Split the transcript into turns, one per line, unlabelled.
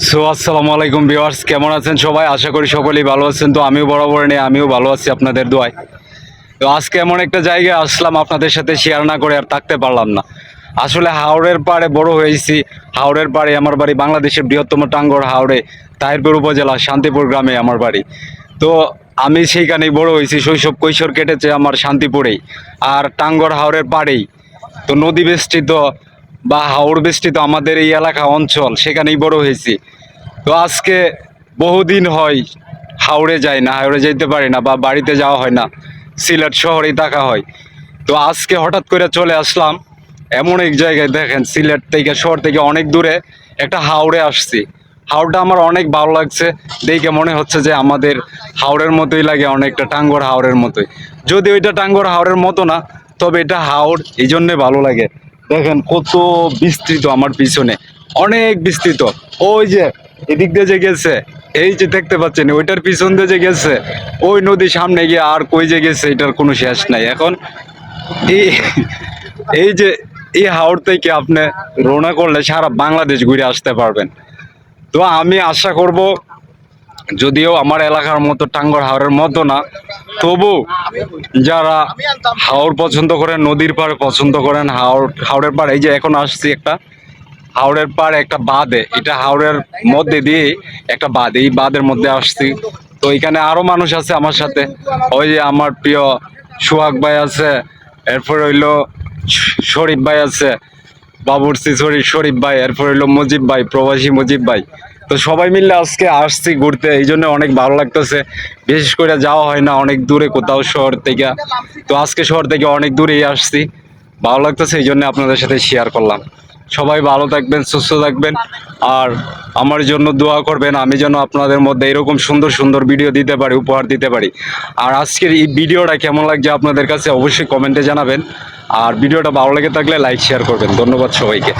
আসসালামু আলাইকুম ভিউয়ার্স, কেমন আছেন সবাই? আশা করি সকলেই ভালো আছেন। তো আমিও বরাবর নেই, আমিও ভালো আছি আপনাদের দোয়ায়। তো আজকে এমন একটা জায়গায় আসলাম, আপনাদের সাথে শেয়ার না করে আর থাকতে পারলাম না। আসলে হাওড়ের পাড়ে বড় হয়েছি। হাওড়ের পাড়ে আমার বাড়ি, বাংলাদেশের বৃহত্তম টাঙ্গর হাওড়ে, তাহিরপুর উপজেলা শান্তিপুর গ্রামে আমার বাড়ি। তো আমি সেইখানেই বড় হয়েছি, শৈশব কৈশোর কেটেছে আমার শান্তিপুরেই আর টাঙ্গর হাওড়ের পাড়েই। তো নদী বেষ্টিত বা হাওড় বেষ্টিত আমাদের এই এলাকা অঞ্চল, সেখানেই বড় হয়েছি। তো আজকে বহুদিন হয় হাওড়ে যাই না, হাওড়ে যেতে পারি না বা বাড়িতে যাওয়া হয় না, সিলেট শহরেই থাকা হয়। তো আজকে হঠাৎ করে চলে আসলাম এমন এক জায়গায়, দেখেন সিলেট থেকে, শহর থেকে অনেক দূরে একটা হাওড়ে আসছি। হাওড়টা আমার অনেক ভালো লাগছে, দেখে মনে হচ্ছে যে আমাদের হাওড়ের মতোই লাগে, অনেকটা টাঙ্গর হাওড়ের মতোই। যদি ওইটা টাঙ্গর হাওড়ের মতো না, তবে এটা হাওড় এই জন্যে ভালো লাগে। দেখেন কত বিস্তৃত, আমার পিছনে অনেক বিস্তৃত। ওই যে এদিক দিয়ে যে গেছে, এই যে দেখতে পাচ্ছেন, ওইটার পিছন দিয়ে যে গেছে, ওই নদী সামনে গিয়ে আর কই যে গেছে এটার কোনো শেষ নাই। এখন এই এই যে এই হাওড় থেকে আপনি রওনা করলে সারা বাংলাদেশ ঘুরে আসতে পারবেন। তো আমি আশা করব, যদিও আমার এলাকার মতো টাঙ্গর হাওরের মতো না, তবু যারা হাওড় পছন্দ করেন, নদীর পাড় পছন্দ করেন, হাওড়ের পাড়, এই যে এখন আসছি একটা হাওড়ের পাড়, একটা বাঁধে, এটা হাওড়ের মধ্যে দিয়ে একটা বাঁধ, এই বাঁধের মধ্যে আসছি। তো এখানে আরো মানুষ আছে আমার সাথে, ওই যে আমার প্রিয় সোহাগ ভাই আছে, এরপর হইলো শরীফ ভাই আছে, বাবুরচি শরীফ ভাই, এরপর হইলো মুজিব ভাই, প্রবাসী মুজিব ভাই। তো সবাই মিলে আজকে আসছি ঘুরতে, এই জন্য অনেক ভালো লাগতেছে। বিশেষ করে যাওয়া হয় না অনেক দূরে কোথাও শহর থেকে, তো আজকে শহর থেকে অনেক দূরেই আসছি, ভালো লাগতেছে, এই জন্য আপনাদের সাথে শেয়ার করলাম। সবাই ভালো থাকবেন, সুস্থ থাকবেন, আর আমার জন্য দোয়া করবেন, আমি যেন আপনাদের মধ্যে এরকম সুন্দর সুন্দর ভিডিও দিতে পারি, উপহার দিতে পারি। আর আজকের এই ভিডিওটা কেমন লাগছে আপনাদের কাছে অবশ্যই কমেন্টে জানাবেন। আর ভিডিওটা ভালো লেগে থাকলে লাইক শেয়ার করবেন। ধন্যবাদ সবাইকে।